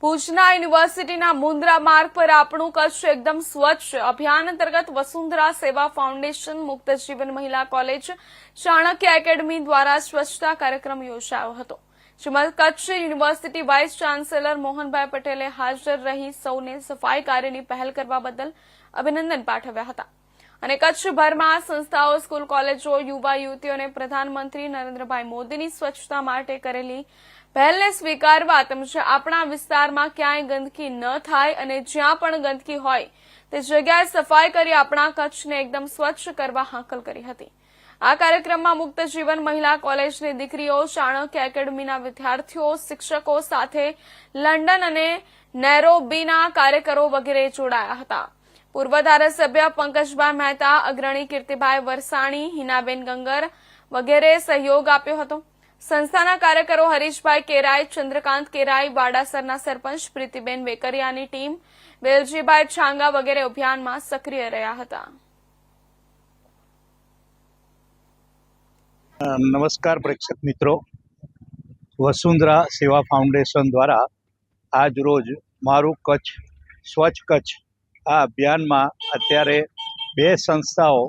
ભુજના યુનિવર્સિટીના મુન્દ્રા માર્ગ પર આપણું કચ્છ એકદમ સ્વચ્છ અભિયાન અંતર્ગત વસુંધરા સેવા ફાઉન્ડેશન, મુક્ત જીવન મહિલા કોલેજ, ચાણક્ય એકેડમી દ્વારા સ્વચ્છતા કાર્યક્રમ યોજાયો હતો, જેમાં Kutch university vice chancellor Mohanbhai પટેલે હાજર રહી સૌને સફાઈ કાર્યની પહેલ કરવા બદલ અભિનંદન પાઠવ્યા હતા અને કચ્છભરમાં સંસ્થાઓ, સ્કૂલ, કોલેજો, યુવા યુવતીઓને પ્રધાનમંત્રી નરેન્દ્રભાઈ મોદીની સ્વચ્છતા માટે કરેલી પહેલને સ્વીકારવા તેમજ આપણા વિસ્તારમાં ક્યાંય ગંદકી ન થાય અને જ્યાં પણ ગંદકી હોય તે જગ્યાએ સફાઈ કરી આપણા કચ્છને એકદમ સ્વચ્છ કરવા હાકલ કરી હતી। આ કાર્યક્રમમાં મુક્ત જીવન મહિલા કોલેજની દીકરીઓ, ચાણક્ય એકેડમીના વિદ્યાર્થીઓ, શિક્ષકો સાથે લંડન અને નેરોબીના કાર્યકરો વગેરે જોડાયા હતા। પૂર્વ ધારાસભ્ય પંકજભાઈ મહેતા, અગ્રણી કીર્તિભાઈ વરસાણી, હિનાબેન ગંગર વગેરે સહયોગ આપ્યો હતો। સંસ્થાના કાર્યકરો હરીશભાઈ કેરાઈ, ચંદ્રકાંત કેરાઈ, વાડાસરના સરપંચ પ્રીતિબેન વેકરિયાની ટીમ, વેલજીભાઈ છાંગા વગેરે અભિયાનમાં સક્રિય રહ્યા હતા। નમસ્કાર પ્રેક્ષક મિત્રો, વસુંધરા સેવા ફાઉન્ડેશન દ્વારા આજ રોજ મારું કચ્છ સ્વચ્છ કચ્છ આ અભિયાનમાં અત્યારે 2 સંસ્થાઓ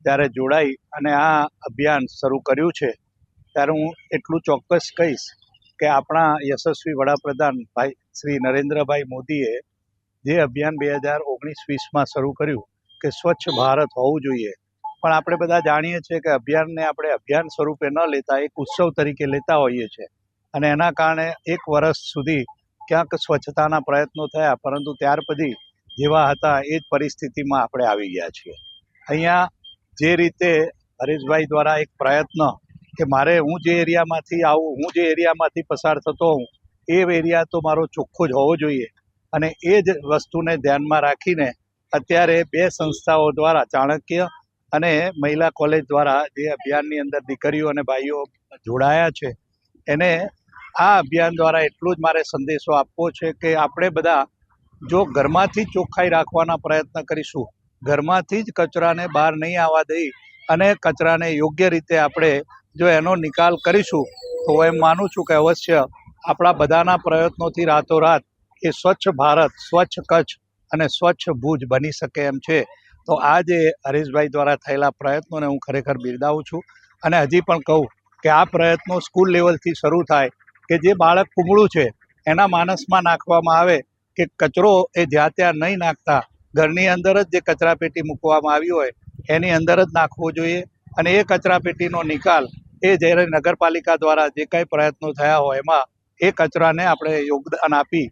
ત્યારે જોડાઈ અને આ અભિયાન શરૂ કર્યું છે। ત્યારે હું એટલું ચોક્કસ કહીશ કે આપણા યશસ્વી વડાપ્રધાન ભાઈ શ્રી નરેન્દ્રભાઈ મોદીએ જે અભિયાન 2019-20માં શરૂ કર્યું કે સ્વચ્છ ભારત હોવું જોઈએ, પણ આપણે બધા જાણીએ છીએ કે અભિયાનને આપણે અભિયાન સ્વરૂપે ન લેતા એક ઉત્સવ તરીકે લેતા હોઈએ છીએ અને એના કારણે 1 વર્ષ સુધી ક્યાંક સ્વચ્છતાના પ્રયત્નો થયા, પરંતુ ત્યાર પછી જેવા હતા એ જ પરિસ્થિતિમાં આપણે આવી ગયા છીએ। અહીંયા જે રીતે હરેશભાઈ દ્વારા એક પ્રયત્ન કે મારે હું જે એરિયામાંથી આવું, હું જે એરિયામાંથી પસાર થતો હોઉં એ એરિયા તો મારો ચોખ્ખો જ હોવો જોઈએ અને એ જ વસ્તુને ધ્યાનમાં રાખીને અત્યારે 2 સંસ્થાઓ દ્વારા, ચાણક્ય અને મહિલા કોલેજ દ્વારા જે અભિયાનની અંદર દીકરીઓ અને ભાઈઓ જોડાયા છે, એને આ અભિયાન દ્વારા એટલું જ મારે સંદેશો આપવો છે કે આપણે બધા જો ઘરમાંથી ચોખ્ખાઈ રાખવાના પ્રયત્ન કરીશું, ઘરમાંથી જ કચરાને બહાર નહીં આવવા દઈ અને કચરાને યોગ્ય રીતે આપણે જો એનો નિકાલ કરીશું તો એમ માનું છું કે અવશ્ય આપણા બધાના પ્રયત્નોથી રાતોરાત એ સ્વચ્છ ભારત, સ્વચ્છ કચ્છ અને સ્વચ્છ ભુજ બની શકે એમ છે। તો આ જે હરેશભાઈ દ્વારા થયેલા પ્રયત્નોને હું ખરેખર બિરદાવું છું અને હજી પણ કહું કે આ પ્રયત્નો સ્કૂલ લેવલથી શરૂ થાય કે જે બાળક કુમળું છે એના માનસમાં નાખવામાં આવે કે કચરો એ જ્યાં ત્યાં નહીં નાખતા ઘરની અંદર જ જે કચરાપેટી મૂકવામાં આવી હોય એની અંદર જ નાખવો જોઈએ અને એ કચરાપેટીનો નિકાલ એ જ્યારે નગરપાલિકા દ્વારા જે કંઈ પ્રયત્નો થયા હોય એમાં એ કચરાને આપણે યોગદાન આપી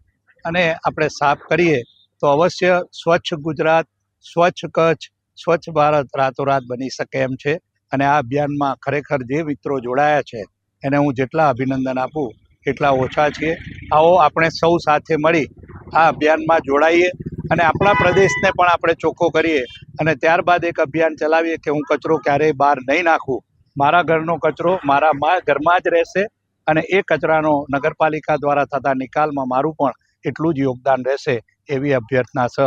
અને આપણે સાફ કરીએ તો અવશ્ય સ્વચ્છ ગુજરાત, સ્વચ્છ કચ્છ, સ્વચ્છ ભારત રાતોરાત બની શકે એમ છે। અને આ અભિયાનમાં ખરેખર જે મિત્રો જોડાયા છે એને હું જેટલા અભિનંદન આપું એટલા ઓછા છીએ। આવો આપણે સૌ સાથે મળી આ અભિયાનમાં જોડાઈએ અને આપણા પ્રદેશને પણ આપણે ચોખ્ખો કરીએ અને ત્યારબાદ એક અભિયાન ચલાવીએ કે હું કચરો ક્યારેય બહાર નહીં નાખું, મારા ઘરનો કચરો મારા ઘરમાં જ રહેશે અને એ કચરાનો નગરપાલિકા દ્વારા થતા નિકાલમાં મારું પણ એટલું જ યોગદાન રહેશે, એવી અભ્યર્થના છે।